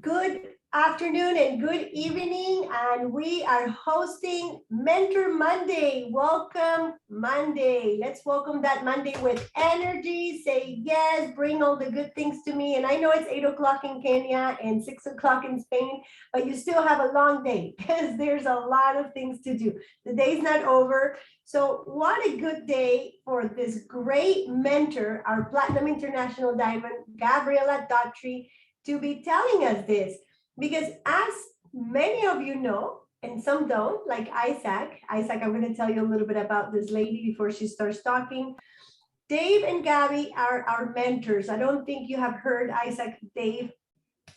Good afternoon and good evening, and we are hosting Mentor Monday. Welcome Monday. Let's welcome that Monday with energy. Say yes, bring all the good things to me. And I know it's 8 o'clock in Kenya and 6 o'clock in Spain, but you still have a long day because there's a lot of things to do. The day's not over. So, what a good day for this great mentor, our Platinum International Diamond, Gabriela Daughtry, to be telling us this, because as many of you know, and some don't, like Isaac, I'm going to tell you a little bit about this lady before she starts talking. Dave and Gabby are our mentors. I don't think you have heard Dave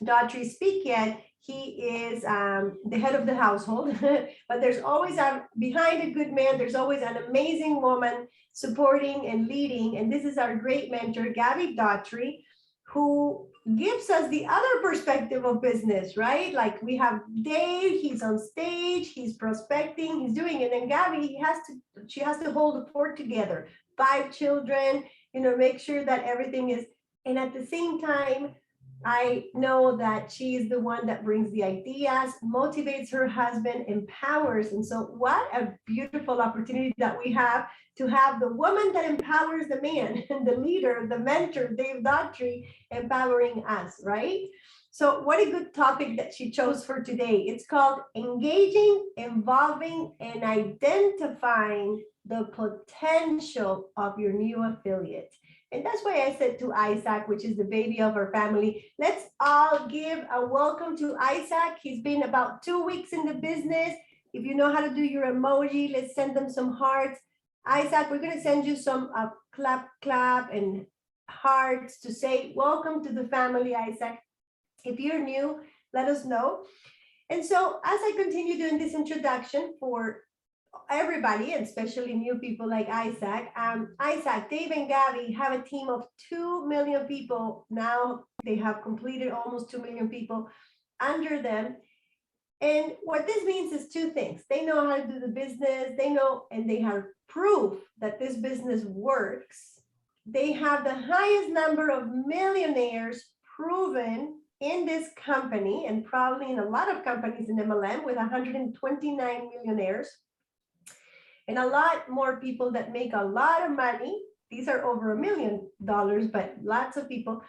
Daughtry speak yet. He is the head of the household, but there's always behind a good man, there's always an amazing woman supporting and leading. And this is our great mentor, Gabby Daughtry, who gives us the other perspective of business, right? Like we have Dave, he's on stage, he's prospecting, he's doing it. And Gabby, she has to hold the fort together. 5 children, make sure that everything is, and at the same time, I know that she is the one that brings the ideas, motivates her husband, empowers. And so, what a beautiful opportunity that we have to have the woman that empowers the man and the leader, the mentor, Dave Daughtry, empowering us, right? So, what a good topic that she chose for today. It's called Engaging, Involving, and Identifying the Potential of Your New Affiliate. And that's why I said to Isaac, which is the baby of our family, let's all give a welcome to Isaac. He's been about 2 weeks in the business. If you know how to do your emoji, let's send them some hearts. Isaac, we're going to send you some clap and hearts to say welcome to the family, Isaac. If you're new, let us know. And so as I continue doing this introduction for everybody, and especially new people like Isaac, Dave and Gabby have a team of 2 million people. Now they have completed almost 2 million people under them. And what this means is two things. They know how to do the business, they know, and they have proof that this business works. They have the highest number of millionaires proven in this company, and probably in a lot of companies in MLM, with 129 millionaires and a lot more people that make a lot of money. These are over $1 million, but lots of people.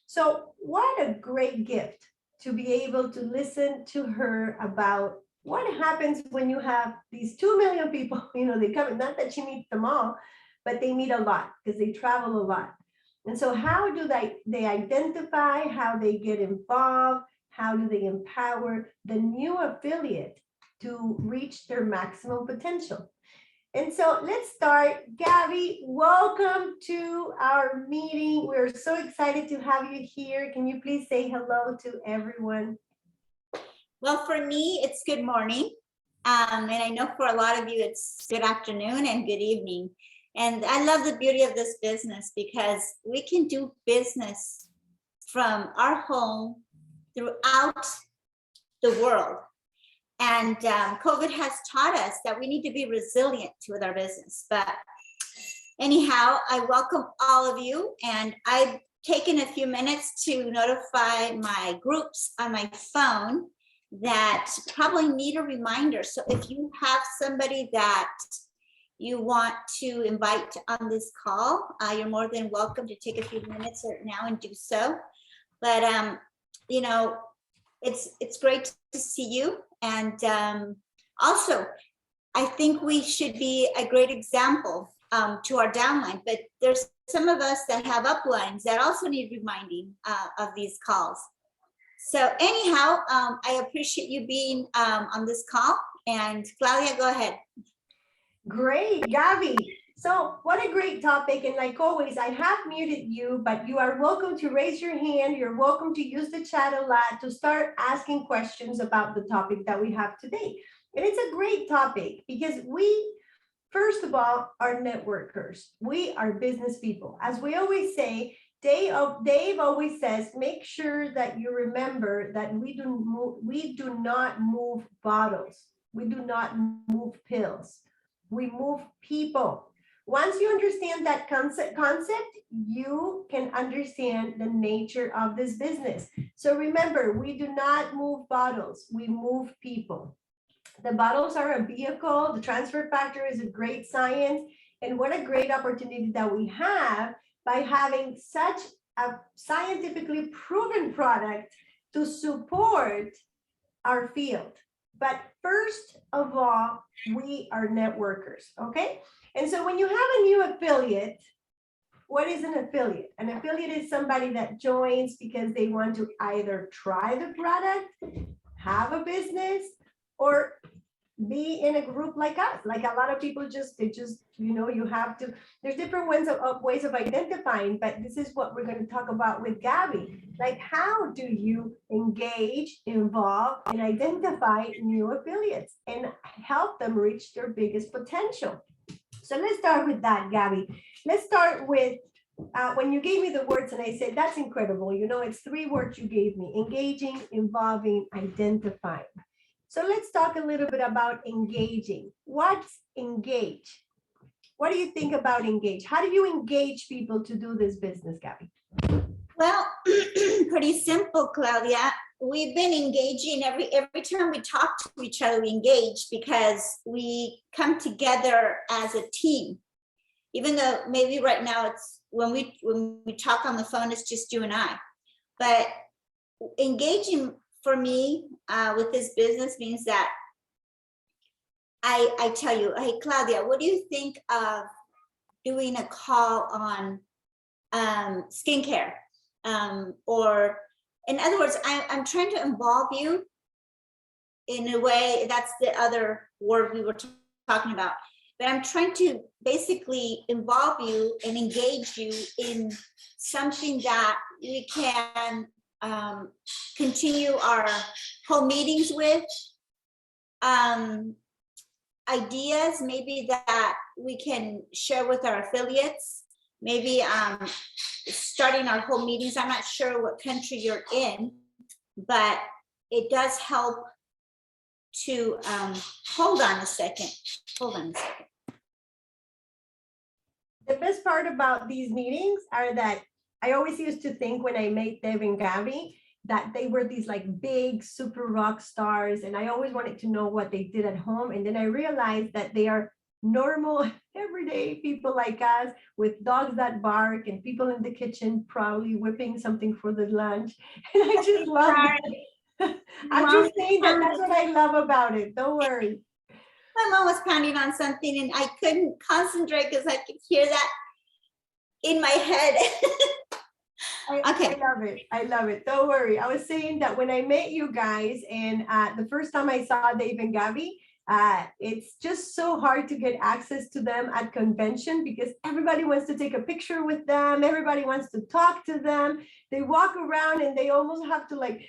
So what a great gift to be able to listen to her about what happens when you have these 2 million people. They come, not that she meets them all, but they meet a lot because they travel a lot. And so how do they identify, how they get involved, how do they empower the new affiliate to reach their maximum potential? And so let's start. Gabby, welcome to our meeting. We're so excited to have you here. Can you please say hello to everyone? Well, for me, it's good morning. And I know for a lot of you, it's good afternoon and good evening. And I love the beauty of this business because we can do business from our home throughout the world. And COVID has taught us that we need to be resilient with our business. But anyhow, I welcome all of you. And I've taken a few minutes to notify my groups on my phone that probably need a reminder. So if you have somebody that you want to invite on this call, you're more than welcome to take a few minutes right now and do so. But, it's great to see you. And also, I think we should be a great example to our downline, but there's some of us that have uplines that also need reminding of these calls. So anyhow, I appreciate you being on this call. And Claudia, go ahead. Great, Gabby. So what a great topic. And like always, I have muted you, but you are welcome to raise your hand. You're welcome to use the chat a lot to start asking questions about the topic that we have today. And it's a great topic because we, first of all, are networkers. We are business people. As we always say, Dave always says, make sure that you remember that we do not move bottles. We do not move pills. We move people. Once you understand that concept, you can understand the nature of this business. So remember, we do not move bottles, we move people. The bottles are a vehicle, the transfer factor is a great science, and what a great opportunity that we have by having such a scientifically proven product to support our field. But first of all, we are networkers, okay? And so when you have a new affiliate, what is an affiliate? An affiliate is somebody that joins because they want to either try the product, have a business, or be in a group like us. Like a lot of people you have to, there's different ways of identifying, but this is what we're going to talk about with Gabie. Like, how do you engage, involve, and identify new affiliates and help them reach their biggest potential? So let's start with that, Gabie. Let's start with when you gave me the words and I said, that's incredible. It's 3 words you gave me: engaging, involving, identifying. So let's talk a little bit about engaging. What's engage? What do you think about engage? How do you engage people to do this business, Gabie? Well, pretty simple, Claudia. We've been engaging every time we talk to each other, we engage because we come together as a team. Even though maybe right now it's when we talk on the phone, it's just you and I. But engaging for me with this business means that I tell you, hey, Claudia, what do you think of doing a call on skincare? Or in other words, I'm trying to involve you in a way. That's the other word we were talking about. But I'm trying to basically involve you and engage you in something that we can continue our home meetings with, ideas maybe that we can share with our affiliates, maybe starting our home meetings. I'm not sure what country you're in, but it does help to hold on a second. The best part about these meetings are that I always used to think when I met Daug and Gabie that they were these like big super rock stars, and I always wanted to know what they did at home. And then I realized that they are normal, everyday people like us, with dogs that bark and people in the kitchen probably whipping something for the lunch. And I just love it. I'm just saying that that's what I love about it. Don't worry. My mom was pounding on something and I couldn't concentrate because I could hear that in my head. Okay. I love it. Don't worry. I was saying that when I met you guys and the first time I saw Daug and Gabie, it's just so hard to get access to them at convention because everybody wants to take a picture with them. Everybody wants to talk to them. They walk around and they almost have to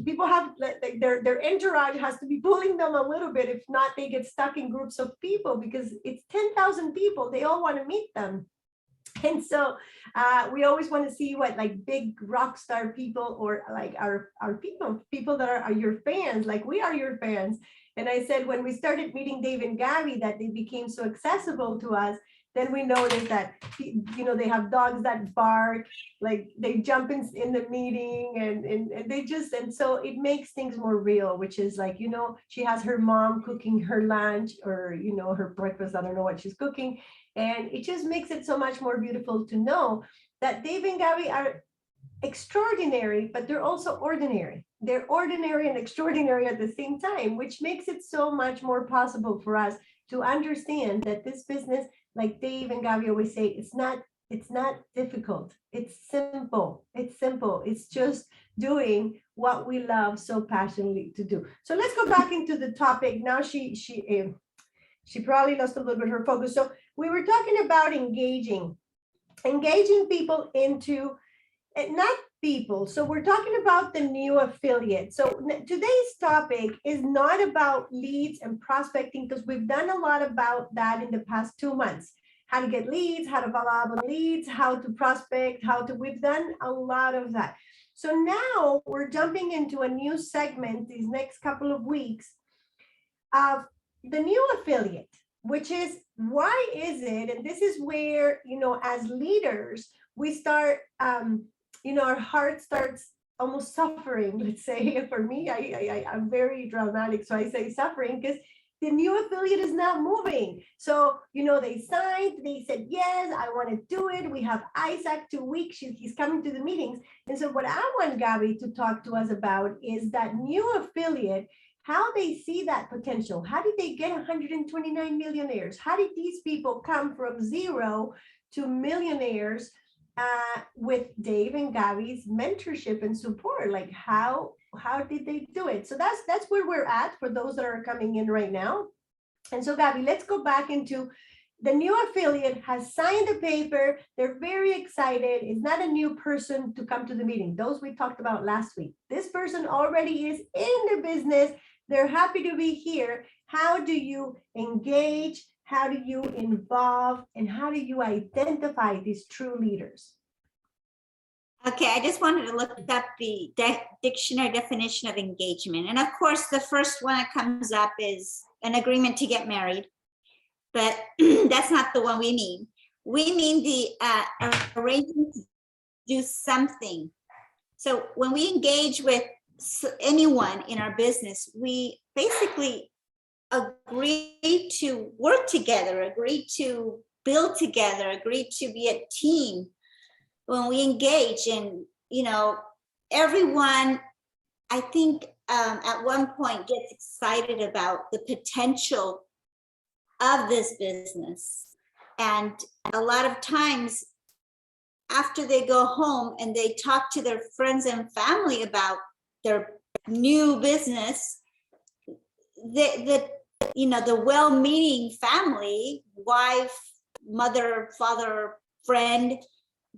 people have their entourage has to be pulling them a little bit. If not, they get stuck in groups of people because it's 10,000 people. They all want to meet them. And so we always want to see what big rock star people or our people that are your fans, like we are your fans. And I said, when we started meeting Daug and Gabie, that they became so accessible to us, then we noticed that, they have dogs that bark, like they jump in the meeting and so it makes things more real, which is she has her mom cooking her lunch or, her breakfast. I don't know what she's cooking. And it just makes it so much more beautiful to know that Daug and Gabie are extraordinary, but they're also ordinary. They're ordinary and extraordinary at the same time, which makes it so much more possible for us to understand that this business, like Daug and Gabie always say, it's not difficult. It's simple. It's simple. It's just doing what we love so passionately to do. So let's go back into the topic. Now she probably lost a little bit her focus. So we were talking about engaging people into, not people. So we're talking about the new affiliate. So today's topic is not about leads and prospecting, because we've done a lot about that in the past 2 months. How to get leads, how to follow up on leads, how to prospect, we've done a lot of that. So now we're jumping into a new segment these next couple of weeks of the new affiliate. which is, why is it, and this is where, as leaders, we start, our heart starts almost suffering, let's say. For me, I'm very dramatic, so I say suffering, because the new affiliate is not moving. So, they signed, they said, yes, I want to do it. We have Isaac 2 weeks, he's coming to the meetings. And so what I want Gabby to talk to us about is that new affiliate, how they see that potential. How did they get 129 millionaires? How did these people come from zero to millionaires with Dave and Gabby's mentorship and support? Like, how did they do it? So that's where we're at for those that are coming in right now. And so, Gabby, let's go back into the new affiliate has signed the paper. They're very excited. It's not a new person to come to the meeting. Those we talked about last week. This person already is in the business. They're happy to be here. How do you engage? How do you involve? And how do you identify these true leaders? Okay, I just wanted to look up the dictionary definition of engagement. And of course, the first one that comes up is an agreement to get married. But that's not the one we mean. We mean the arrangement to do something. So when we engage with anyone in our business, we basically agree to work together, agree to build together, agree to be a team. When we engage, and everyone, I think at one point gets excited about the potential of this business. And a lot of times after they go home and they talk to their friends and family about their new business, the well-meaning family, wife, mother, father, friend,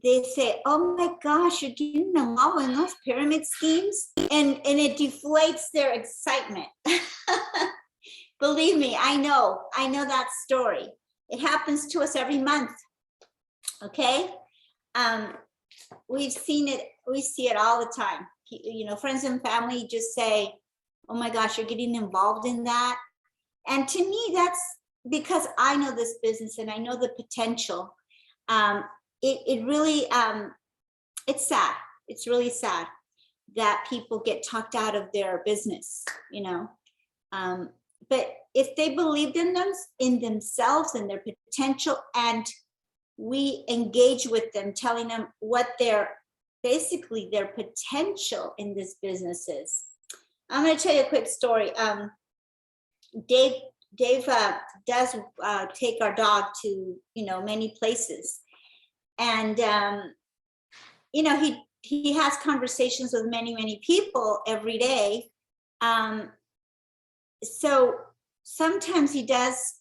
they say, oh my gosh, you're getting involved in those pyramid schemes, and it deflates their excitement. Believe me, I know that story. It happens to us every month. Okay. We've seen it, we see it all the time. Friends and family just say, oh my gosh, you're getting involved in that. And to me, that's because I know this business and I know the potential. It really, it's sad. It's really sad that people get talked out of their business, but if they believed in themselves and their potential, and we engage with them, telling them what their potential in this business is. I'm going to tell you a quick story. Dave does take our dog to many places, and he has conversations with many people every day. So sometimes he does,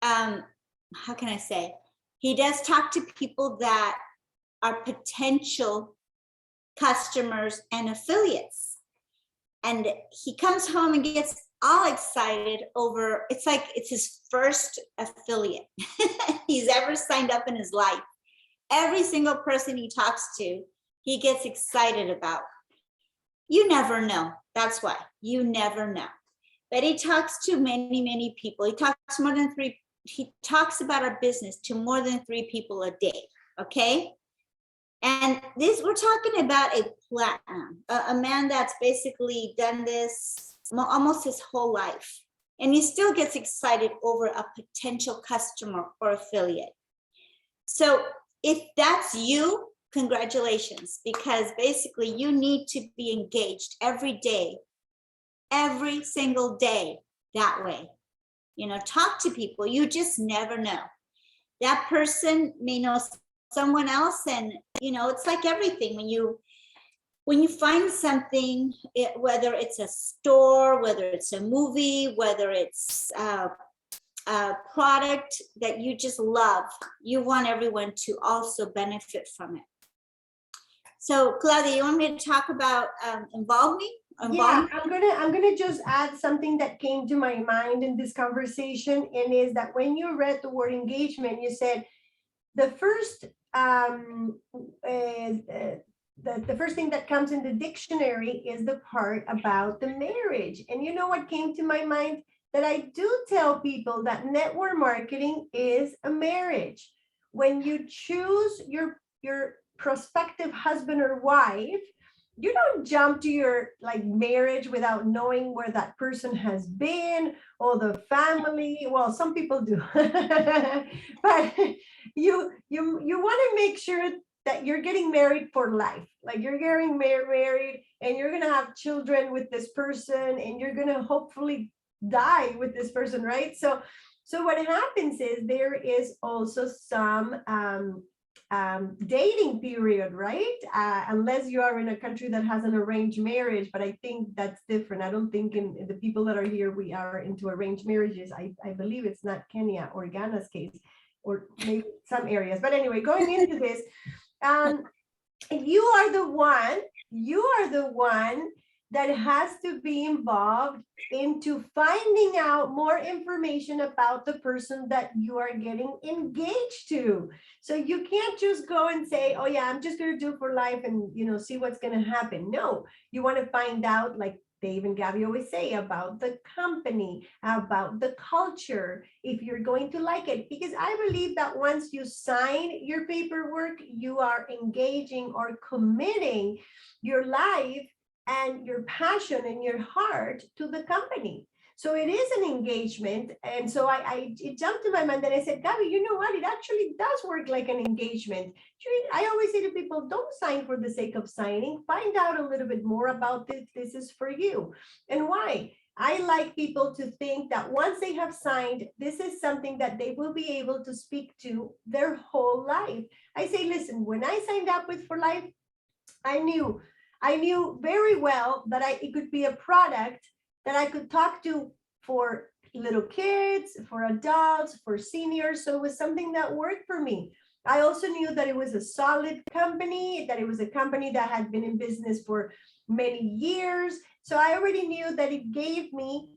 how can I say? He does talk to people that are potential customers and affiliates. And he comes home and gets all excited over, it's like it's his first affiliate he's ever signed up in his life. Every single person he talks to, he gets excited about. You never know. That's why you never know. But he talks to many people. He talks about our business to more than 3 people a day. Okay. And we're talking about a platinum, a man that's basically done this almost his whole life. And he still gets excited over a potential customer or affiliate. So if that's you, congratulations, because basically you need to be engaged every day, every single day that way. Talk to people. You just never know. That person may know someone else, and it's like everything. When you find something, whether it's a store, whether it's a movie, whether it's a product that you just love, you want everyone to also benefit from it. So Claudia, you want me to talk about involvement? Yeah, I'm gonna just add something that came to my mind in this conversation, and is that when you read the word engagement, you said the first the first thing that comes in the dictionary is the part about the marriage. And you know what came to my mind? that I do tell people that network marketing is a marriage. When you choose your prospective husband or wife, you don't jump to your like marriage without knowing where that person has been or the family. Well, some people do, but you want to make sure that you're getting married for life. Like you're getting married and you're gonna have children with this person, and you're gonna hopefully die with this person, right? So what happens is there is also some dating period, right? Unless you are in a country that has an arranged marriage, but I think that's different. I don't think in the people that are here, we are into arranged marriages. I believe it's not Kenya or Ghana's case, or maybe some areas. But anyway, going into this, you are the one that has to be involved into finding out more information about the person that you are getting engaged to. So you can't just go and say, oh yeah, I'm just going to do for life and see what's going to happen. No, you want to find out, like Dave and Gabby always say, about the company, about the culture, if you're going to like it. Because I believe that once you sign your paperwork, you are engaging or committing your life and your passion and your heart to the company. So it is an engagement. And so it jumped to my mind that I said, Gabby, you know what? It actually does work like an engagement. I always say to people, don't sign for the sake of signing. Find out a little bit more about this. This is for you. And why? I like people to think that once they have signed, this is something that they will be able to speak to their whole life. I say, listen, when I signed up with For Life, I knew very well that it could be a product that I could talk to for little kids, for adults, for seniors. So it was something that worked for me. I also knew that it was a solid company, that it was a company that had been in business for many years. So I already knew that it gave me,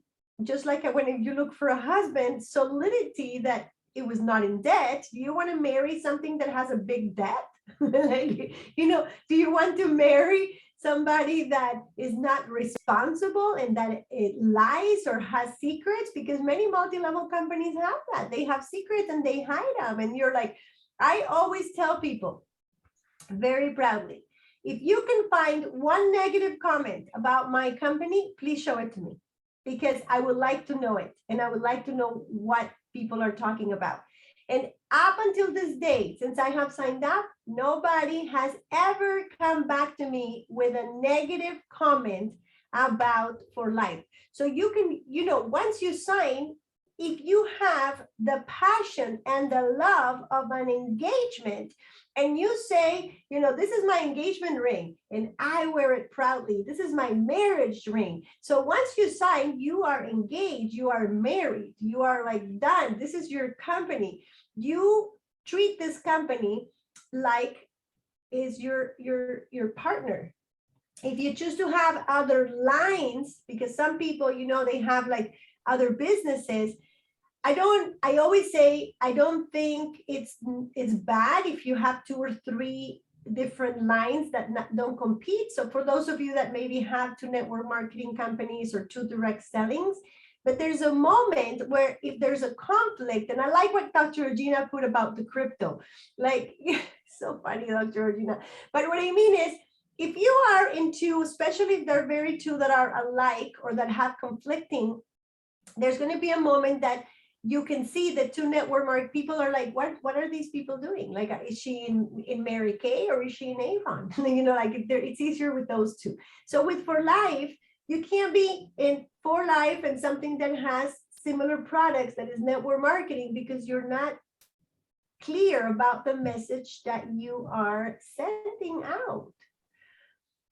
just like when you look for a husband, solidity that it was not in debt. Do you want to marry something that has a big debt? Like, do you want to marry somebody that is not responsible and that it lies or has secrets? Because many multi-level companies have that. They have secrets and they hide them. And you're like, I always tell people very proudly, if you can find one negative comment about my company, please show it to me, because I would like to know it. And I would like to know what people are talking about. And up until this day, since I have signed up, nobody has ever come back to me with a negative comment about For Life. So you can, once you sign, if you have the passion and the love of an engagement, and you say, this is my engagement ring and I wear it proudly. This is my marriage ring. So once you sign, you are engaged, you are married, you are like done. This is your company. You treat this company like is your partner. If you choose to have other lines, because some people, they have like other businesses, I always say, I don't think it's bad if you have 2 or 3 different lines that don't compete. So for those of you that maybe have 2 network marketing companies or 2 direct sellings, but there's a moment where if there's a conflict, and I like what Dr. Regina put about the crypto, like, so funny, Dr. Regina. But what I mean is, if you are into, especially if they're very 2 that are alike or that have conflicting, there's going to be a moment that you can see the 2 network market people are like, what are these people doing? Like, is she in Mary Kay or is she in Avon? Like it's easier with those 2. So with For Life, you can't be in For Life and something that has similar products that is network marketing, because you're not clear about the message that you are sending out.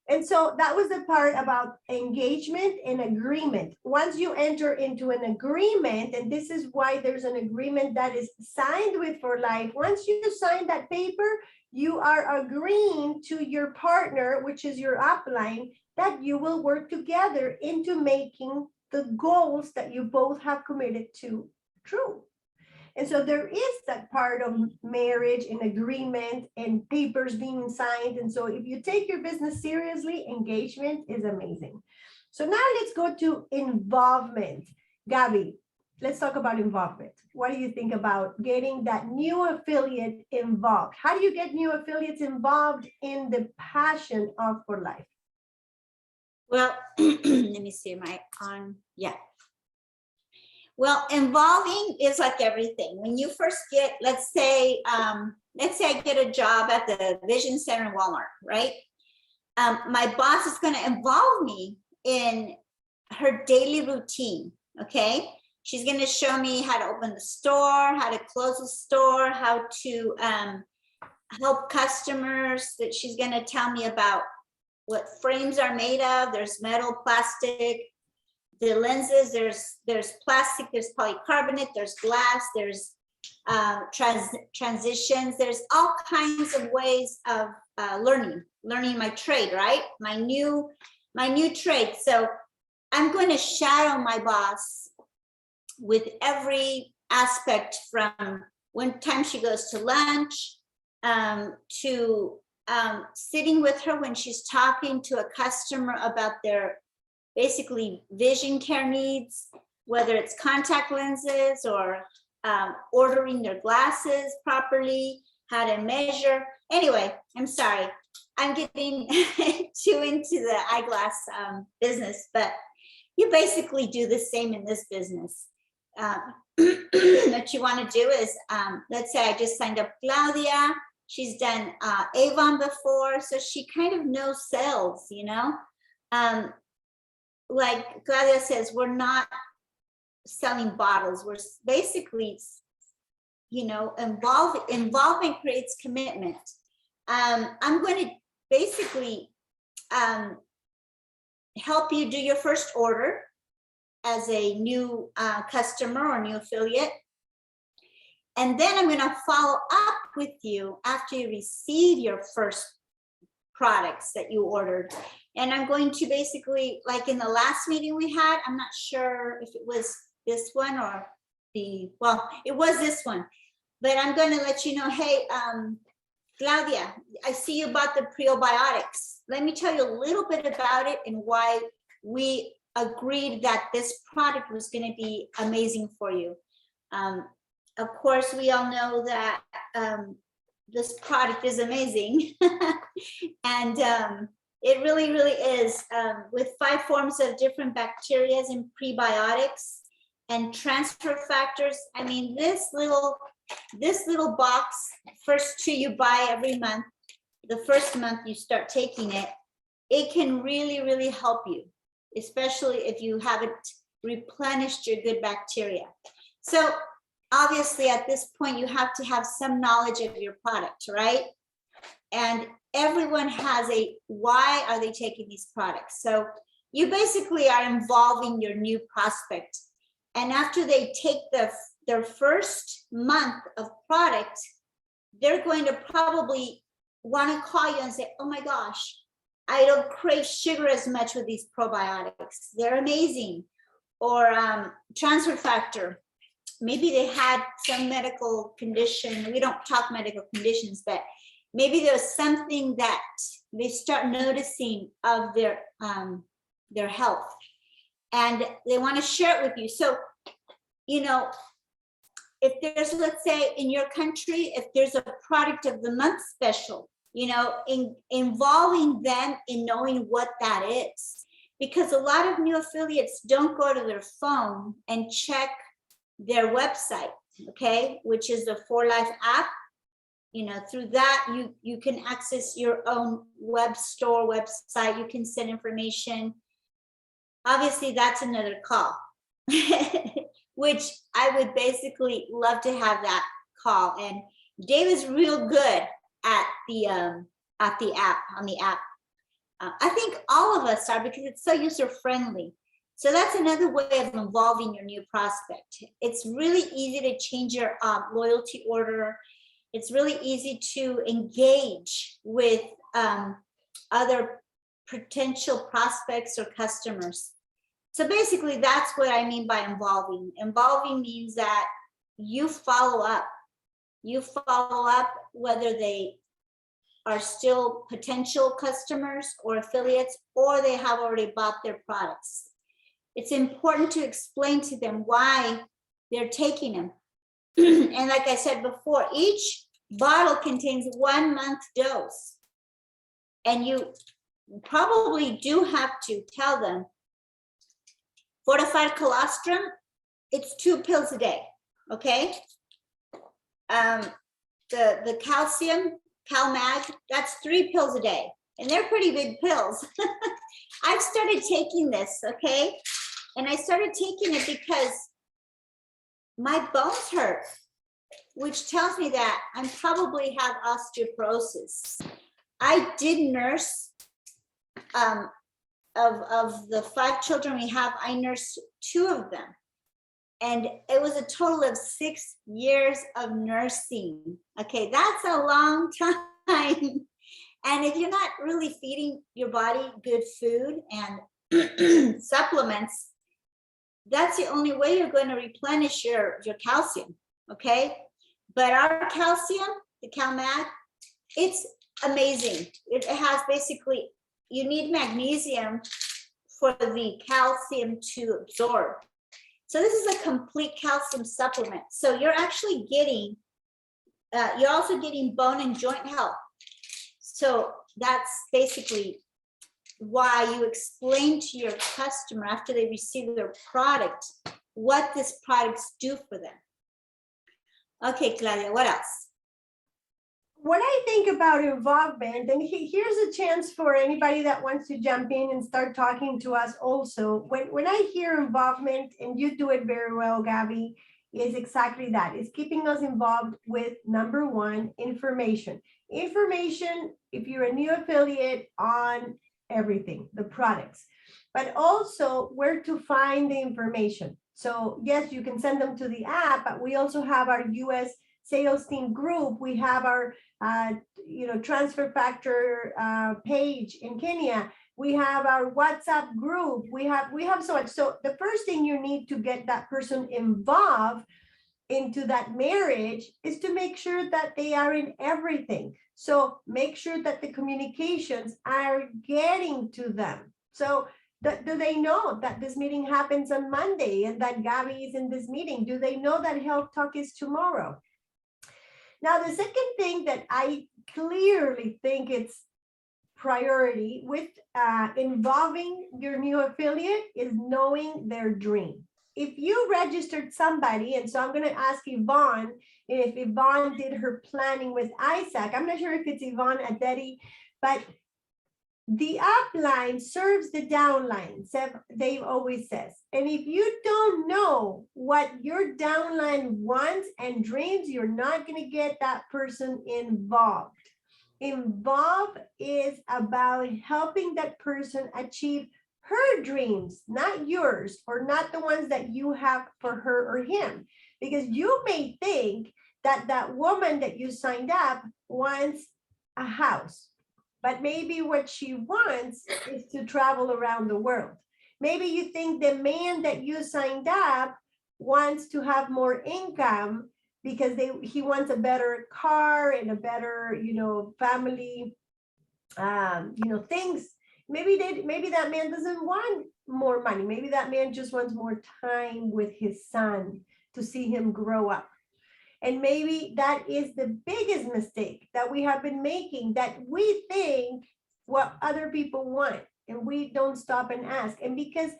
And so that was the part about engagement and agreement. Once you enter into an agreement, and this is why there's an agreement that is signed with For Life. Once you sign that paper, you are agreeing to your partner, which is your upline, that you will work together into making the goals that you both have committed to true. And so there is that part of marriage and agreement and papers being signed. And so if you take your business seriously, engagement is amazing. So now let's go to involvement. Gabby, let's talk about involvement. What do you think about getting that new affiliate involved? How do you get new affiliates involved in the passion of For Life? Well, let me see my on. Yeah. Well, involving is like everything. When you first get, let's say I get a job at the Vision Center in Walmart, right? My boss is going to involve me in her daily routine. Okay. She's going to show me how to open the store, how to close the store, how to help customers. That she's going to tell me about what frames are made of. There's metal, plastic, the lenses, there's plastic, there's polycarbonate, there's glass, there's transitions, there's all kinds of ways of learning my trade, right? My new trade. So I'm going to shadow my boss with every aspect, from when time she goes to lunch, to sitting with her when she's talking to a customer about their basically vision care needs, whether it's contact lenses or ordering their glasses properly, how to measure. Anyway, I'm sorry, I'm getting too into the eyeglass business, but you basically do the same in this business. What you want to do is, let's say I just signed up Claudia. She's done Avon before, so she kind of knows sales, you know. Like Claudia says, we're not selling bottles. We're basically, you know, involvement creates commitment. I'm going to basically help you do your first order as a new customer or new affiliate. And then I'm going to follow up with you after you receive your first products that you ordered. And I'm going to basically, like in the last meeting we had, I'm not sure if it was this one or well, it was this one, but I'm going to let you know, hey, Claudia, I see you bought the probiotics. Let me tell you a little bit about it and why we agreed that this product was going to be amazing for you. Of course, we all know that this product is amazing. And it really, really is, with 5 forms of different bacteria and prebiotics and transfer factors. I mean, this little box, first 2 you buy every month, the first month you start taking it, it can really, really help you, especially if you haven't replenished your good bacteria. So obviously at this point, you have to have some knowledge of your product, right? And everyone has a, why are they taking these products? So you basically are involving your new prospect. And after they take their first month of product, they're going to probably want to call you and say, oh my gosh, I don't crave sugar as much with these probiotics. They're amazing. Or transfer factor. Maybe they had some medical condition. We don't talk medical conditions, but maybe there's something that they start noticing of their health, and they want to share it with you. So, you know, if there's, let's say in your country, if there's a product of the month special, you know, involving them in knowing what that is, because a lot of new affiliates don't go to their phone and check their website, okay, which is the For Life app. You know, through that you can access your own web store website. You can send information. Obviously, that's another call, which I would basically love to have that call. And Dave is real good at the app, on the app. I think all of us are, because it's so user friendly. So that's another way of involving your new prospect. It's really easy to change your loyalty order. It's really easy to engage with other potential prospects or customers. So basically, that's what I mean by involving. Involving means that you follow up. You follow up whether they are still potential customers or affiliates, or they have already bought their products. It's important to explain to them why they're taking them. And like I said before, each bottle contains 1 month dose. And you probably do have to tell them fortified colostrum, it's 2 pills a day, okay? The calcium, CalMag, that's 3 pills a day. And they're pretty big pills. I've started taking this, okay? And I started taking it because my bones hurt, which tells me that I probably have osteoporosis. I did nurse, of the 5 children we have, I nursed 2 of them. And it was a total of 6 years of nursing. Okay, that's a long time. And if you're not really feeding your body good food and supplements, that's the only way you're going to replenish your calcium, okay? But our calcium, the CalMag, it's amazing. It has basically, you need magnesium for the calcium to absorb. So this is a complete calcium supplement. So you're actually getting, you're also getting bone and joint health. So that's basically why you explain to your customer after they receive their product, what this products do for them. Okay, Claudia, what else? What I think about involvement, and here's a chance for anybody that wants to jump in and start talking to us also. When I hear involvement, and you do it very well, Gabie, is exactly that. It's keeping us involved with, number one, information. Information, if you're a new affiliate, on everything, the products, but also where to find the information. So yes, you can send them to the app, but we also have our US sales team group. We have our transfer factor page in Kenya. We have our WhatsApp group. We have so much. So the first thing you need to get that person involved into that marriage is to make sure that they are in everything. So make sure that the communications are getting to them. So do they know that this meeting happens on Monday and that Gabie is in this meeting? Do they know that Health Talk is tomorrow? Now, the second thing that I clearly think it's priority with involving your new affiliate is knowing their dream. If you registered somebody, and so I'm going to ask Yvonne if Yvonne did her planning with Isaac. I'm not sure if it's Yvonne Adeti, but the upline serves the downline, Dave always says. And if you don't know what your downline wants and dreams, you're not going to get that person involved. Involved is about helping that person achieve her dreams, not yours, or not the ones that you have for her or him. Because you may think that that woman that you signed up wants a house, but maybe what she wants is to travel around the world. Maybe you think the man that you signed up wants to have more income because he wants a better car and a better, family, things. Maybe that man doesn't want more money. Maybe that man just wants more time with his son to see him grow up. And maybe that is the biggest mistake that we have been making, that we think what other people want and we don't stop and ask. And because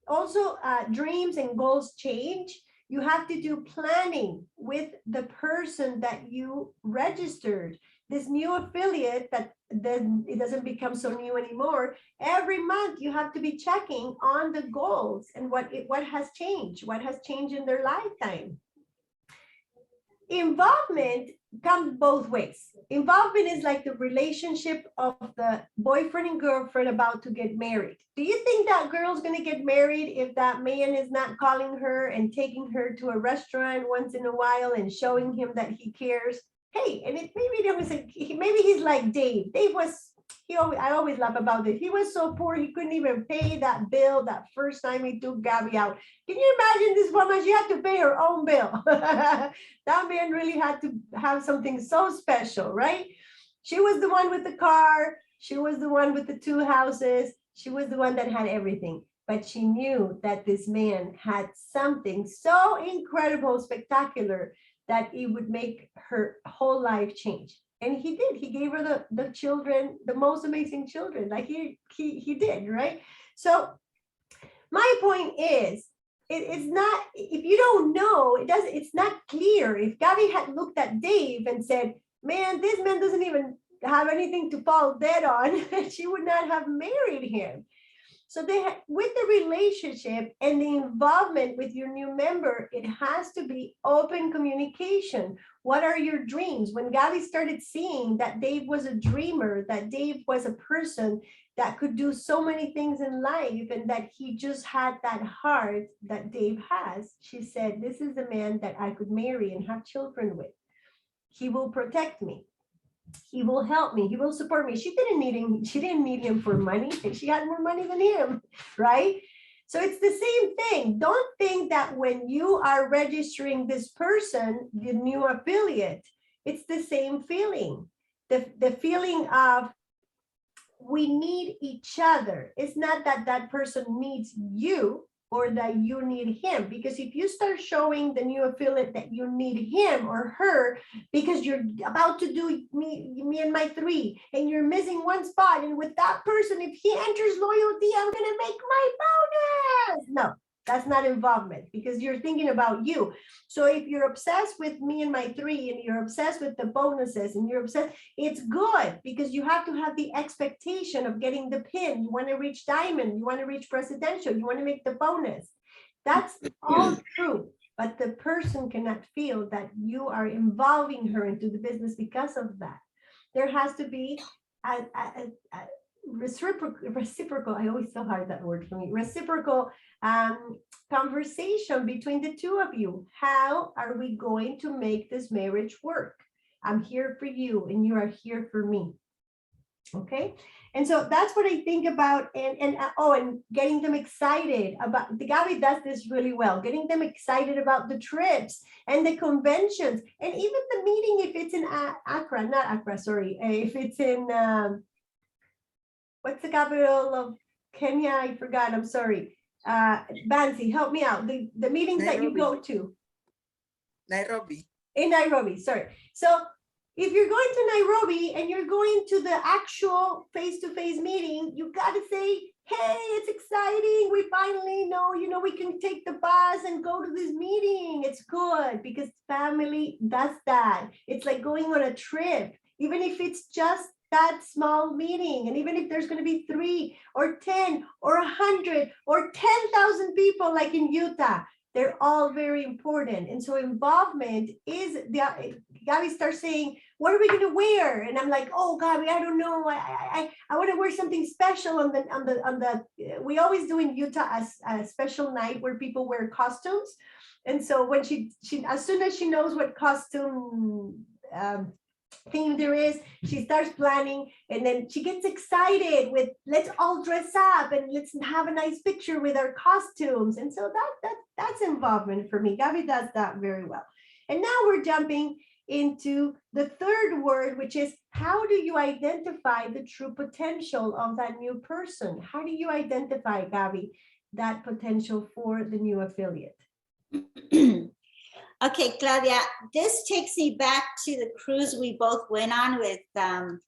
also dreams and goals change, you have to do planning with the person that you registered. This new affiliate that then it doesn't become so new anymore. Every month you have to be checking on the goals and what has changed in their lifetime. Involvement comes both ways. Involvement is like the relationship of the boyfriend and girlfriend about to get married. Do you think that girl's going to get married if that man is not calling her and taking her to a restaurant once in a while and showing him that he cares? Hey, and maybe he's like Dave. I always laugh about this. He was so poor he couldn't even pay that bill that first time he took Gabie out. Can you imagine this woman? She had to pay her own bill. That man really had to have something so special, right? She was the one with the car. She was the one with the 2 houses. She was the one that had everything. but she knew that this man had something so incredible, spectacular, that it would make her whole life change. And he did. He gave her the children, the most amazing children. Like he did, right? So my point is, it's not, if you don't know, it's not clear. If Gabby had looked at Dave and said, man, this man doesn't even have anything to fall dead on, she would not have married him. So with the relationship and the involvement with your new member, it has to be open communication. What are your dreams? When Gabby started seeing that Dave was a dreamer, that Dave was a person that could do so many things in life, and that he just had that heart that Dave has, she said, this is the man that I could marry and have children with. He will protect me. He will help me. He will support me. She didn't need him for money. She had more money than him, right? So it's the same thing. Don't think that when you are registering this person, the new affiliate, it's the same feeling. The feeling of, we need each other. It's not that that person needs you or that you need him, because if you start showing the new affiliate that you need him or her because you're about to do me and my three and you're missing one spot, and with that person, if he enters loyalty, I'm gonna make my bonus. No, that's not involvement, because you're thinking about you. So if you're obsessed with me and my three, and you're obsessed with the bonuses, and you're obsessed, it's good, because you have to have the expectation of getting the pin. You want to reach diamond, you want to reach presidential, you want to make the bonus. That's all true. But the person cannot feel that you are involving her into the business because of that. There has to be a reciprocal, I always so hard that word for me, reciprocal conversation between the two of you. How are we going to make this marriage work? I'm here for you and you are here for me. Okay. And so that's what I think about, and getting them excited about, the Gabby does this really well, getting them excited about the trips and the conventions, and even the meeting if it's in Accra, sorry, if it's in what's the capital of Kenya? I forgot. I'm sorry. Bansi, help me out. The meetings Nairobi. That you go to. Nairobi. In Nairobi, sorry. So if you're going to Nairobi and you're going to the actual face-to-face meeting, you got to say, hey, it's exciting. We finally know, we can take the bus and go to this meeting. It's good because family does that. It's like going on a trip, even if it's just that small meeting, and even if there's going to be 3 or 10 or 100 or 10,000 people like in Utah, they're all very important. And so involvement is Gabby starts saying, what are we going to wear? And I'm like, oh Gabby, I don't know, I want to wear something special on the we always do in Utah a special night where people wear costumes. And so when she as soon as she knows what costume theme there is, she starts planning, and then she gets excited with, let's all dress up and let's have a nice picture with our costumes. And so that's involvement for me. Gabby does that very well. And now we're jumping into the third word, which is, how do you identify the true potential of that new person? How do you identify, Gabby, that potential for the new affiliate? Okay, Claudia, this takes me back to the cruise we both went on with, oh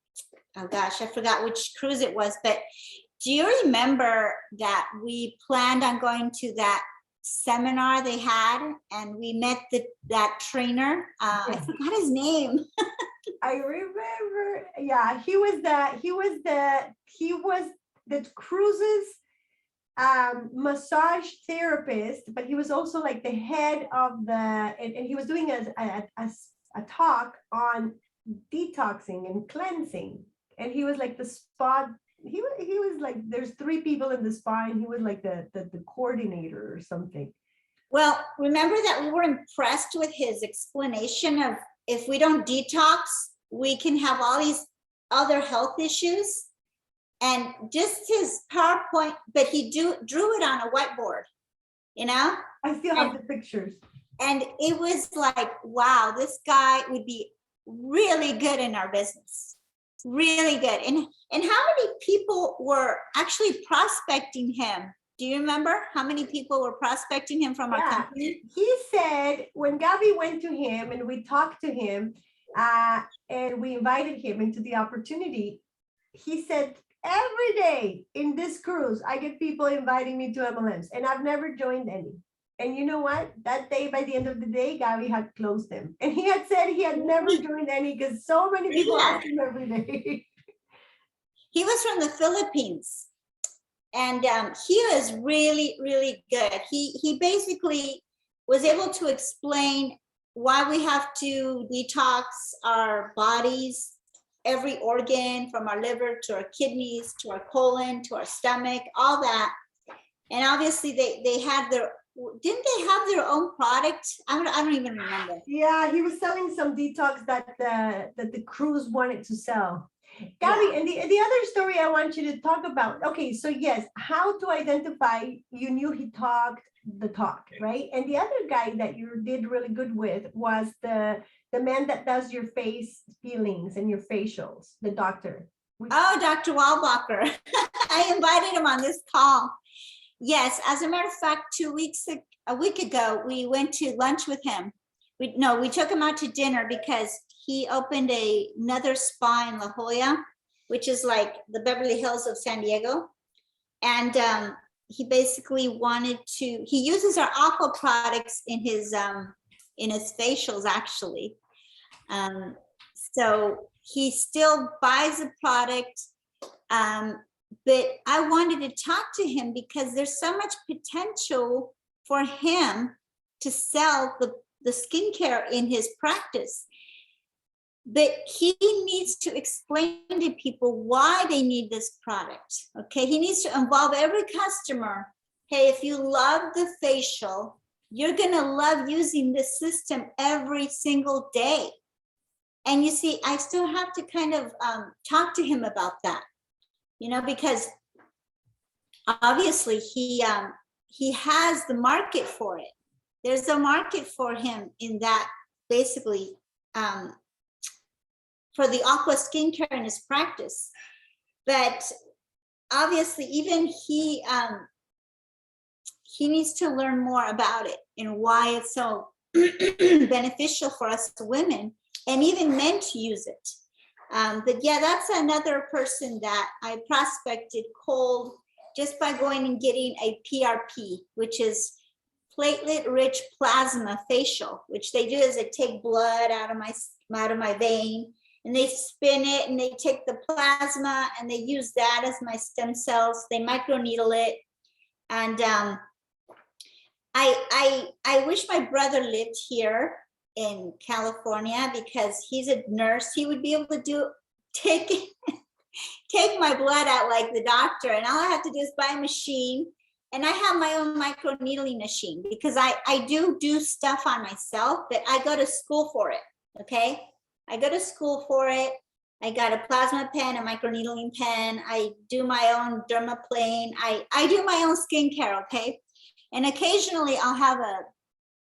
gosh, I forgot which cruise it was, but do you remember that we planned on going to that seminar they had, and we met that trainer? I forgot his name. I remember. Yeah, he was the cruises massage therapist, but he was also like the head of the, and he was doing a talk on detoxing and cleansing, and he was like the spa, he was like, there's 3 people in the spa, and he was like the coordinator or something. Well, remember that we were impressed with his explanation of, if we don't detox, we can have all these other health issues. And just his PowerPoint, but he drew it on a whiteboard, I still have the pictures. And it was like, wow, this guy would be really good in our business, really good. And how many people were actually prospecting him Do you remember how many people were prospecting him from our Yeah, company? he said when Gabby went to him and we talked to him and we invited him into the opportunity, he said, every day in this cruise, I get people inviting me to MLMs and I've never joined any. And you know what? That day, by the end of the day, Gabby had closed them. And he had said he had never joined any because so many people Yeah. asked him every day. He was from the Philippines. And he was really, really good. He basically was able to explain why we have to detox our bodies, every organ, from our liver to our kidneys, to our colon, to our stomach, all that. And obviously they had didn't they have their own product? I don't even remember. Yeah, he was selling some detox that the cruise wanted to sell. Gabby, Yeah. and the other story I want you to talk about. Okay, so yes, how to identify, you knew he talked the talk, right? And the other guy that you did really good with was the man that does your face peelings and your facials, the doctor. Oh, Dr. Walbacher. I invited him on this call. Yes, as a matter of fact, a week ago, we went to lunch with him. We took him out to dinner because he opened another spa in La Jolla, which is like the Beverly Hills of San Diego. And he basically he uses our aqua products in his facials actually. So he still buys the product. But I wanted to talk to him because there's so much potential for him to sell the skincare in his practice. But he needs to explain to people why they need this product. Okay, he needs to involve every customer. Hey, if you love the facial, you're gonna love using this system every single day. And you see, I still have to kind of talk to him about that. Because obviously he has the market for it. There's a market for him in that, basically, for the aqua skincare in his practice. But obviously, even he needs to learn more about it and why it's so beneficial for us women and even men to use it. But yeah, that's another person that I prospected cold just by going and getting a PRP, which is platelet-rich plasma facial, which they do is they take blood out of my vein and they spin it and they take the plasma and they use that as my stem cells. They microneedle it. And I wish my brother lived here in California because he's a nurse. He would be able to take my blood out like the doctor, and all I have to do is buy a machine. And I have my own microneedling machine because I do stuff on myself, but I go to school for it. Okay, I go to school for it. I got a plasma pen, a microneedling pen. I do my own dermaplane. I do my own skincare. Okay, and occasionally I'll have a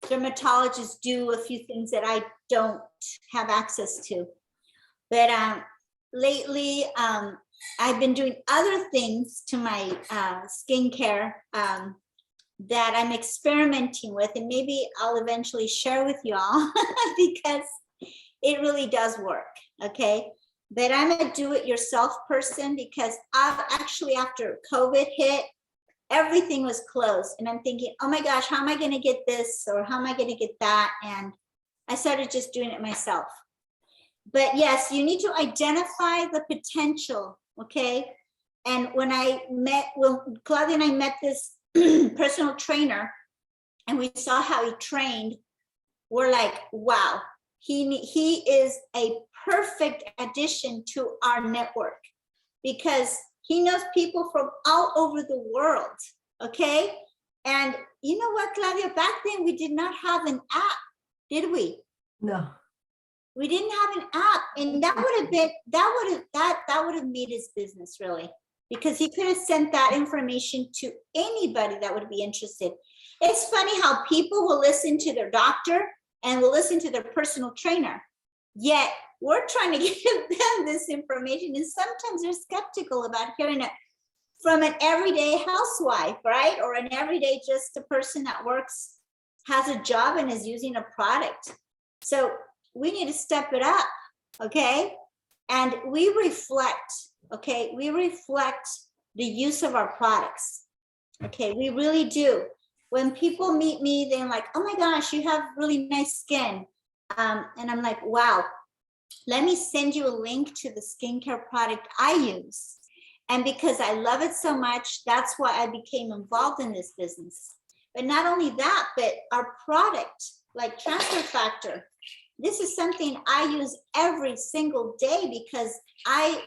dermatologists do a few things that I don't have access to. But lately, I've been doing other things to my skincare that I'm experimenting with, and maybe I'll eventually share with you all because it really does work, okay? But I'm a do-it-yourself person because actually after COVID hit, everything was closed. And I'm thinking, oh my gosh, how am I going to get this? Or how am I going to get that? And I started just doing it myself. But yes, you need to identify the potential, okay? And when Claudia and I met this personal trainer and we saw how he trained, we're like, wow, he is a perfect addition to our network because he knows people from all over the world, okay? And you know what, Claudia, back then we did not have an app, did we? No. We didn't have an app, and that would have made his business really, because he could have sent that information to anybody that would be interested. It's funny how people will listen to their doctor and will listen to their personal trainer, yet we're trying to give them this information, and sometimes they're skeptical about hearing it. from an everyday housewife, right? Or an everyday just a person that works, has a job and is using a product. So we need to step it up, okay? And we reflect, okay? We reflect the use of our products, okay? We really do. When people meet me, they're like, oh my gosh, you have really nice skin. And I'm like, wow, let me send you a link to the skincare product I use. And because I love it so much, that's why I became involved in this business. But not only that, but our product, like Transfer Factor, this is something I use every single day because I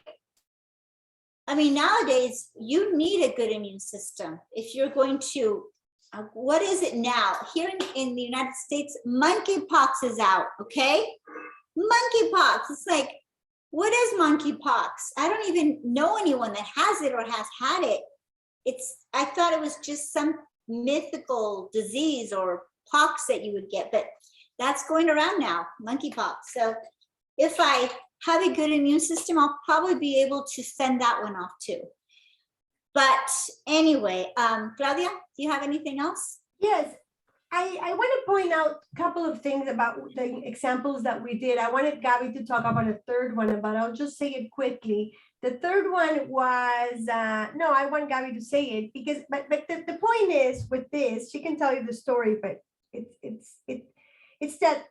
mean, nowadays you need a good immune system. If you're going to, what is it now? Here in the United States, monkeypox is out, okay? Monkeypox, it's like, what is monkeypox? I don't even know anyone that has it or has had it. I thought it was just some mythical disease or pox that you would get, but that's going around now, monkeypox. So if I have a good immune system, I'll probably be able to send that one off too. But anyway, Claudia, do you have anything else? Yes, I want to point out a couple of things about the examples that we did. I wanted Gabby to talk about a third one, but I'll just say it quickly. The third one was, no, I want Gabby to say it because, but the point is with this, she can tell you the story, but it's that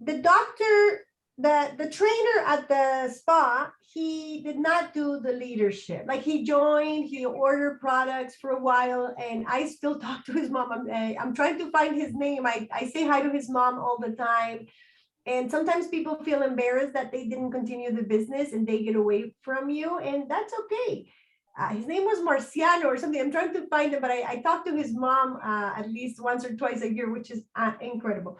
the doctor, the trainer at the spa, he did not do the leadership. Like he joined, he ordered products for a while, and I still talk to his mom. I'm trying to find his name. I say hi to his mom all the time. And sometimes people feel embarrassed that they didn't continue the business and they get away from you, and that's okay. His name was Marciano or something. I'm trying to find him, but I talk to his mom at least once or twice a year, which is incredible.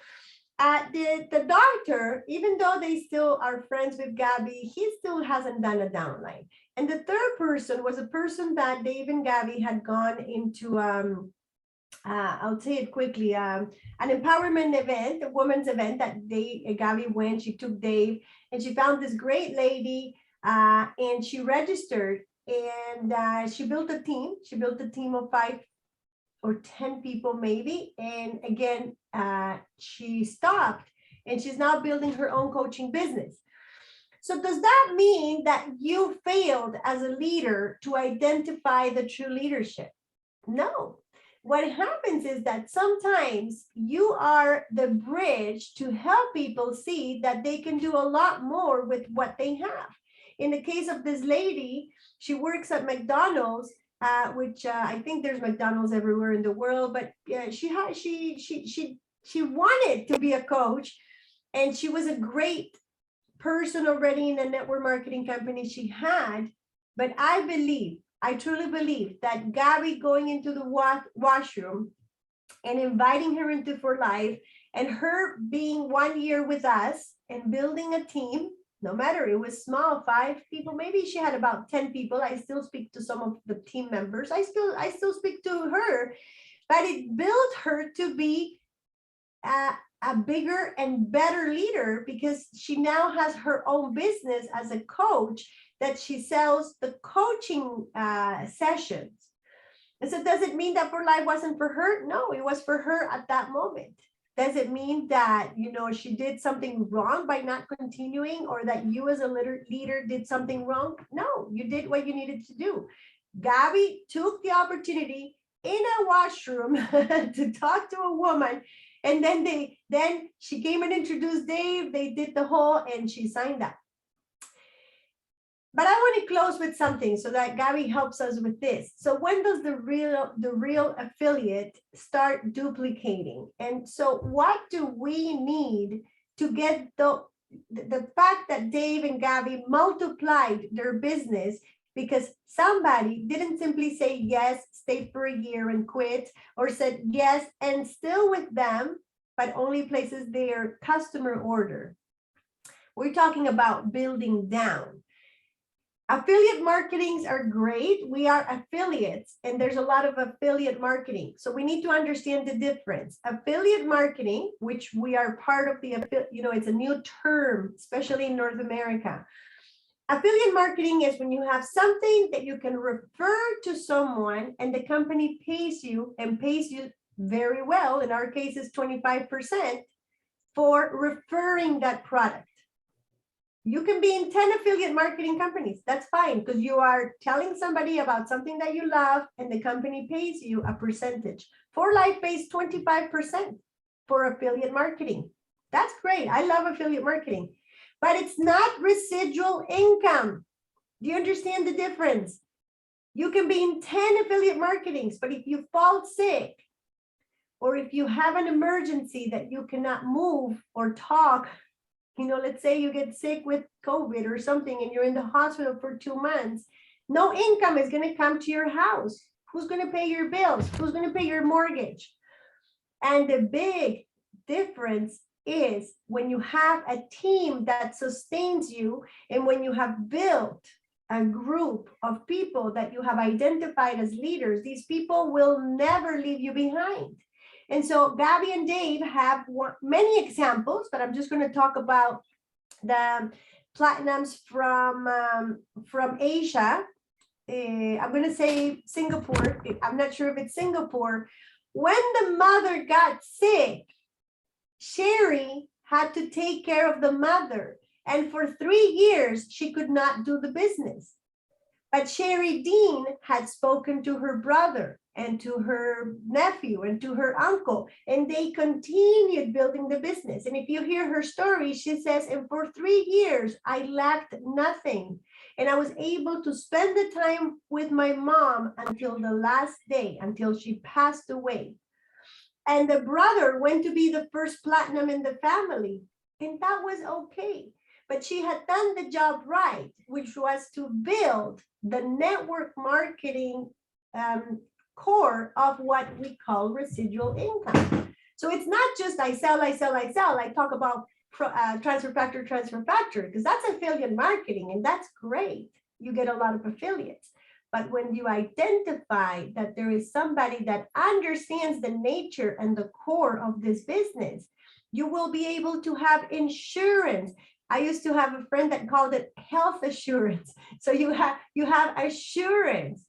The doctor, even though they still are friends with Gabby, he still hasn't done a downline. And the third person was a person that Dave and Gabby had gone into, I'll say it quickly, an empowerment event, a women's event that Gabby went. She took Dave and she found this great lady and she registered and she built a team. She built a team of 5 or 10 people maybe. And again, she stopped and she's now building her own coaching business. So does that mean that you failed as a leader to identify the true leadership? No. What happens is that sometimes you are the bridge to help people see that they can do a lot more with what they have. In the case of this lady, she works at McDonald's, which I think there's McDonald's everywhere in the world, but she wanted to be a coach, and she was a great person already in the network marketing company she had. But I truly believe that Gabby going into the washroom and inviting her into For Life and her being 1 year with us and building a team, no matter, it was small, 5 people, maybe she had about 10 people. I still speak to some of the team members. I still speak to her, but it built her to be a bigger and better leader because she now has her own business as a coach that she sells the coaching sessions. And so does it mean that For Life wasn't for her? No, it was for her at that moment. Does it mean that, she did something wrong by not continuing, or that you as a leader did something wrong? No, you did what you needed to do. Gabby took the opportunity in a washroom to talk to a woman, and then she came and introduced Dave. They did the whole, and she signed up. But I want to close with something so that Gabby helps us with this. So when does the real affiliate start duplicating? And so what do we need to get the fact that Dave and Gabby multiplied their business because somebody didn't simply say yes, stayed for a year and quit, or said yes and still with them, but only places their customer order. We're talking about building down. Affiliate marketings are great. We are affiliates, and there's a lot of affiliate marketing. So we need to understand the difference. Affiliate marketing, which we are part of the, it's a new term, especially in North America. Affiliate marketing is when you have something that you can refer to someone and the company pays you and pays you very well. In our case, it's 25% for referring that product. You can be in 10 affiliate marketing companies. That's fine because you are telling somebody about something that you love and the company pays you a percentage. For Life pays 25% for affiliate marketing. That's great. I love affiliate marketing. But it's not residual income. Do you understand the difference? You can be in 10 affiliate marketings, but if you fall sick, or if you have an emergency that you cannot move or talk, let's say you get sick with COVID or something and you're in the hospital for 2 months, no income is going to come to your house. Who's going to pay your bills? Who's going to pay your mortgage? And the big difference is when you have a team that sustains you and when you have built a group of people that you have identified as leaders, these people will never leave you behind. And so Gabie and Dave have many examples, but I'm just going to talk about the platinums from Asia. I'm going to say Singapore. I'm not sure if it's Singapore. When the mother got sick, Sherry had to take care of the mother. And for 3 years, she could not do the business. But Sherry Dean had spoken to her brother and to her nephew and to her uncle, and they continued building the business. And if you hear her story, she says, and for 3 years, I lacked nothing. And I was able to spend the time with my mom until the last day, until she passed away. And the brother went to be the first platinum in the family, and that was okay. But she had done the job right, which was to build the network marketing core of what we call residual income. So it's not just I sell. I talk about transfer factor, because that's affiliate marketing, and that's great. You get a lot of affiliates. But when you identify that there is somebody that understands the nature and the core of this business, you will be able to have insurance. I used to have a friend that called it health assurance. So you have assurance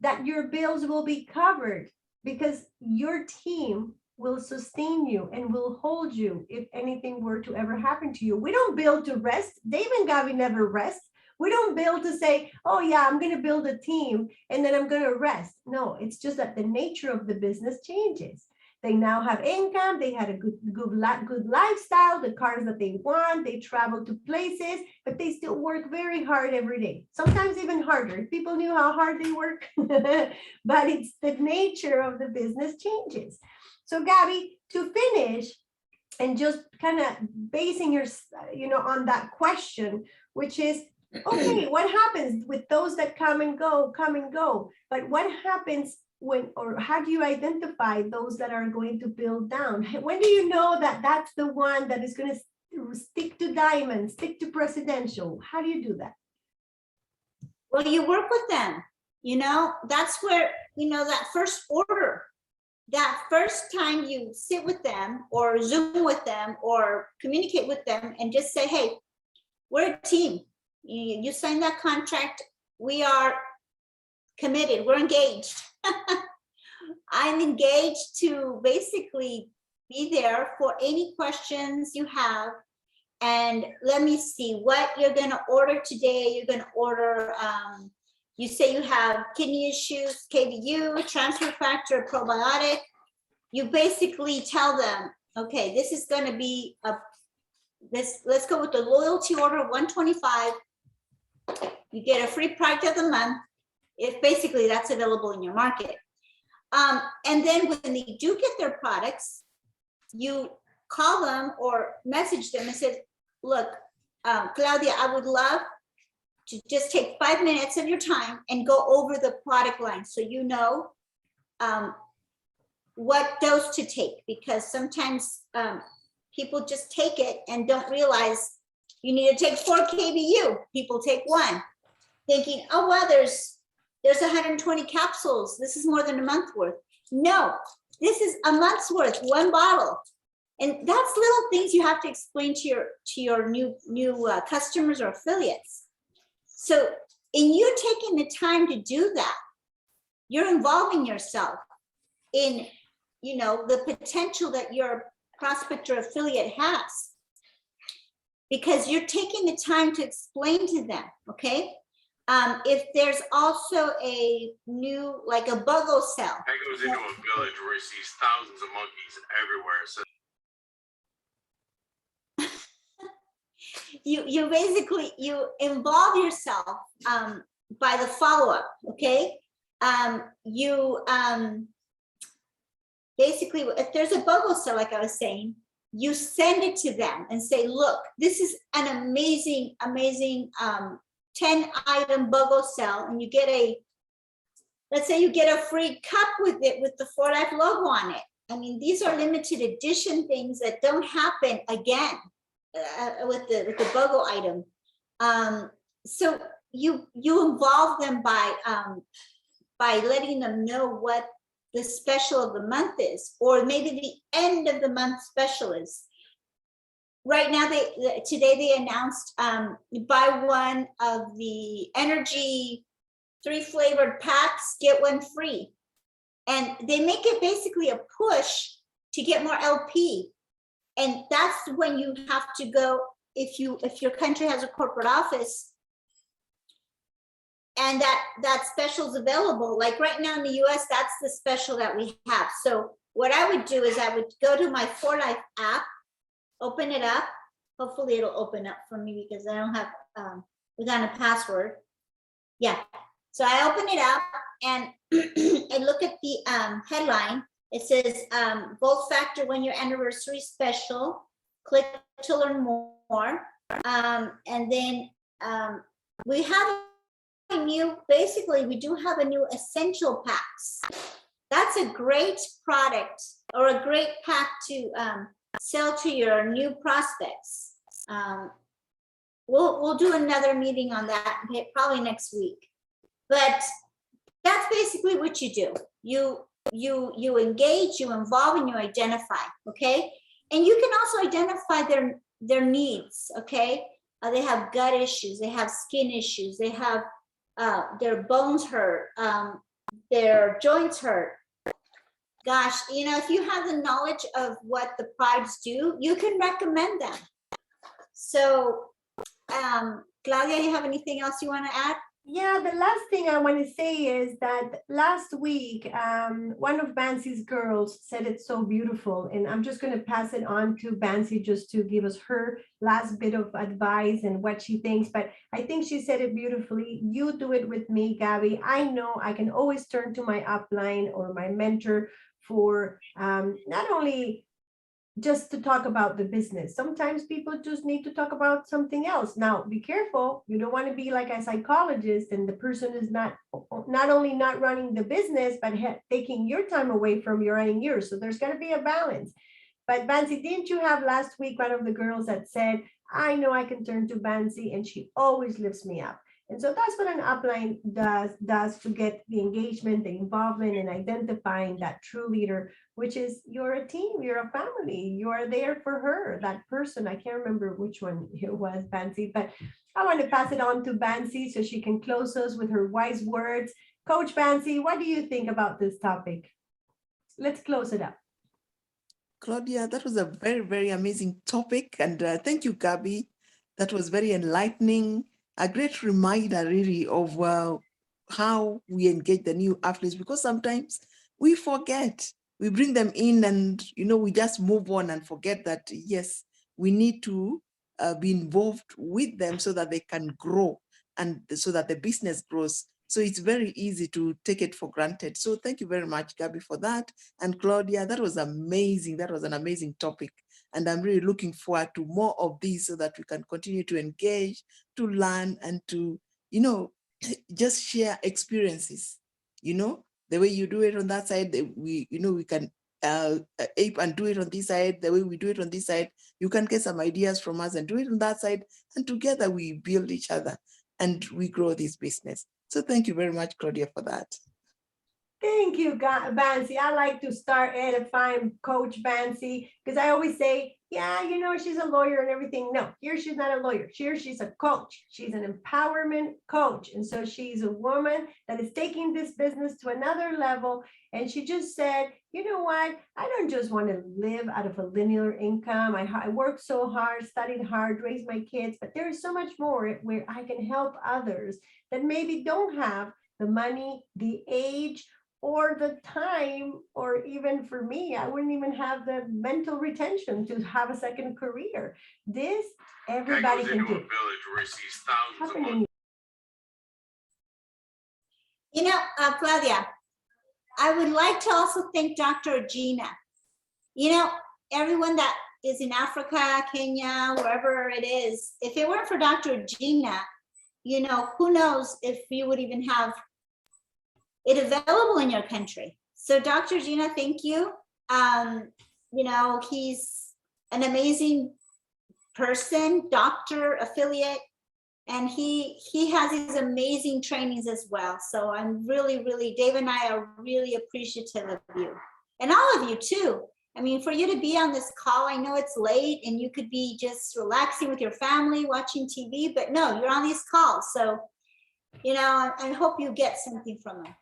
that your bills will be covered because your team will sustain you and will hold you if anything were to ever happen to you. We don't build to rest. Dave and Gabie never rest. We don't build to say, oh yeah, I'm going to build a team and then I'm going to rest. No, it's just that the nature of the business changes. They now have income. They had a good lifestyle, the cars that they want. They travel to places, but they still work very hard every day. Sometimes even harder. If people knew how hard they work, but it's the nature of the business changes. So Gabie, to finish and just kind of basing your, on that question, which is, okay, what happens with those that come and go, but what happens when, or how do you identify those that are going to build down? When do you know that that's the one that is going to stick to diamond, stick to presidential? How do you do that? Well, you work with them, that's where, that first order, that first time you sit with them or Zoom with them or communicate with them and just say, hey, we're a team. You sign that contract. We are committed. We're engaged. I'm engaged to basically be there for any questions you have. And let me see what you're going to order today. You're going to order, you say you have kidney issues, KBU, transfer factor, probiotic. You basically tell them, okay, this is going to be let's go with the loyalty order 125. You get a free product of the month. If basically that's available in your market. And then when they do get their products, you call them or message them and say, look, Claudia, I would love to just take 5 minutes of your time and go over the product line so you know what dose to take, because sometimes people just take it and don't realize you need to take 4 KBU. People take 1, thinking, oh, well, there's 120 capsules. This is more than a month worth. No, this is a month's worth, 1 bottle. And that's little things you have to explain to your new customers or affiliates. So in you taking the time to do that, you're involving yourself in, you know, the potential that your prospect or affiliate has, because you're taking the time to explain to them, okay? If there's also a new, like a buggle cell. I goes into a village where he sees thousands of monkeys everywhere. So you basically, you involve yourself by the follow-up, okay? Basically, if there's a buggle cell, like I was saying, you send it to them and say, look, this is an amazing 10-item buggle cell, and you get a, let's say you get a free cup with it with the For Life logo on it. I mean, these are limited edition things that don't happen again with the buggle item. So you involve them by letting them know what the special of the month is, or maybe the end of the month special is. Right now, today they announced buy one of the energy 3 flavored packs, get one free. And they make it basically a push to get more LP. And that's when you have to go, if your country has a corporate office and that special is available, like right now in the US, that's the special that we have. So what I would do is I would go to my For Life app, open it up. Hopefully it'll open up for me because I don't have, without a password. Yeah, so I open it up and I look at the headline. It says Gold Factor 1 Year Anniversary Special. Click to learn more. And then we have a new, basically we do have a new essential packs. That's a great product or a great pack to sell to your new prospects. We'll do another meeting on that probably next week. But that's basically what you do. You engage, you involve, and you identify, okay? And you can also identify their needs, okay? They have gut issues, they have skin issues, they have their bones hurt, their joints hurt. Gosh, you know, if you have the knowledge of what the products do, you can recommend them. So, Claudia, you have anything else you want to add? Yeah, the last thing I want to say is that last week, one of Bansy's girls said it so beautiful, and I'm just going to pass it on to Bansy just to give us her last bit of advice and what she thinks. But I think she said it beautifully. You do it with me, Gabby. I know I can always turn to my upline or my mentor for not only just to talk about the business. Sometimes people just need to talk about something else. Now, be careful. You don't want to be like a psychologist and the person is not only not running the business, but taking your time away from your running yours. So there's got to be a balance. But Bansy, didn't you have last week one of the girls that said, I know I can turn to Bansy and she always lifts me up. And so that's what an upline does to get the engagement, the involvement, and identifying that true leader, which is you're a team, you're a family, you are there for her, that person. I can't remember which one it was, Bansy, but I want to pass it on to Bansy so she can close us with her wise words. Coach Bansy, what do you think about this topic? Let's close it up. Claudia, that was a very, very amazing topic. And thank you, Gabby. That was very enlightening. A great reminder, really, of how we engage the new athletes, because sometimes we forget. We bring them in and, you know, we just move on and forget that, yes, we need to be involved with them so that they can grow and so that the business grows. So it's very easy to take it for granted. So thank you very much, Gabby, for that. And Claudia, that was amazing. That was an amazing topic. And I'm really looking forward to more of these so that we can continue to engage, to learn, and to, you know, just share experiences. You know, the way you do it on that side, we can ape and do it on this side. The way we do it on this side, you can get some ideas from us and do it on that side. And together we build each other and we grow this business. So thank you very much, Claudia, for that. Thank you, Bansi. I like to start edifying Coach Bansi because I always say, yeah, you know, she's a lawyer and everything. No, here she's not a lawyer. Here she's a coach. She's an empowerment coach. And so she's a woman that is taking this business to another level. And she just said, you know what? I don't just want to live out of a linear income. I worked so hard, studied hard, raised my kids, but there is so much more where I can help others that maybe don't have the money, the age, or the time, or even for me, I wouldn't even have the mental retention to have a second career. This Guy everybody goes can into a do. village where he sees thousands of Happening. You know, Claudia, I would like to also thank Dr. Gina. You know, everyone that is in Africa, Kenya, wherever it is, if it weren't for Dr. Gina, you know, who knows if you would even have it available in your country. So Dr. Gina, thank you. You know, he's an amazing person, doctor, affiliate, and he has these amazing trainings as well. So I'm really, Dave and I are really appreciative of you and all of you too. I mean, for you to be on this call, I know it's late and you could be just relaxing with your family, watching TV, but no, you're on these calls. So, you know, I hope you get something from them.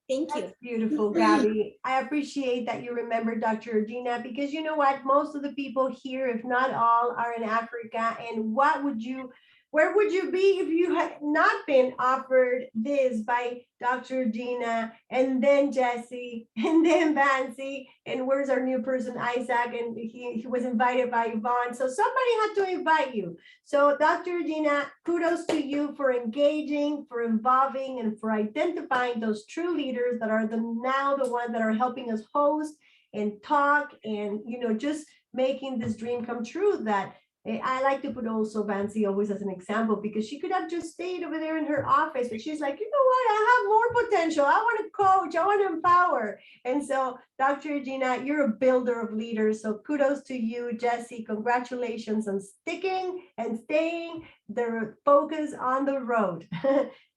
Thank you. That's beautiful, Gabby. I appreciate that you remember Dr. Gina because you know what? Most of the people here, if not all, are in Africa. And where would you be if you had not been offered this by Dr. Gina and then Jesse and then Bansi and where's our new person, Isaac, and he was invited by Yvonne. So somebody had to invite you. So Dr. Gina, kudos to you for engaging, for involving, and for identifying those true leaders that are now the ones that are helping us host and talk and, you know, just making this dream come true. That I like to put also Bansi always as an example because she could have just stayed over there in her office, but she's like, you know what, I have more potential. I want to coach, I want to empower. And so Dr. Gina, you're a builder of leaders. So kudos to you, Jesse. Congratulations on sticking and staying the focus on the road.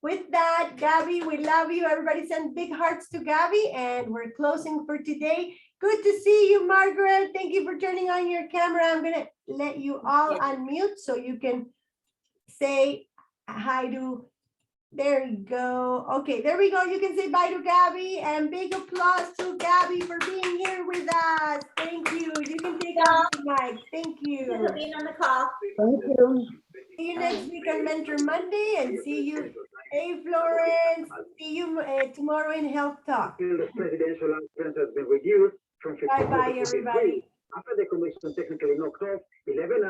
With that, Gabby, we love you. Everybody send big hearts to Gabby and we're closing for today. Good to see you, Margaret. Thank you for turning on your camera. I'm going to let you all unmute so you can say hi to, there you go. Okay, there we go. You can say bye to Gabby and big applause to Gabby for being here with us. Thank you. You can take off the mic. Thank you. For being on the call. Thank you. See you next week on Mentor Monday and see you. Hey, Florence. See you tomorrow in Health Talk. The presidential conference has been reduced from 54 Bye-bye, to 43. everybody. After the commission technically knocked off 11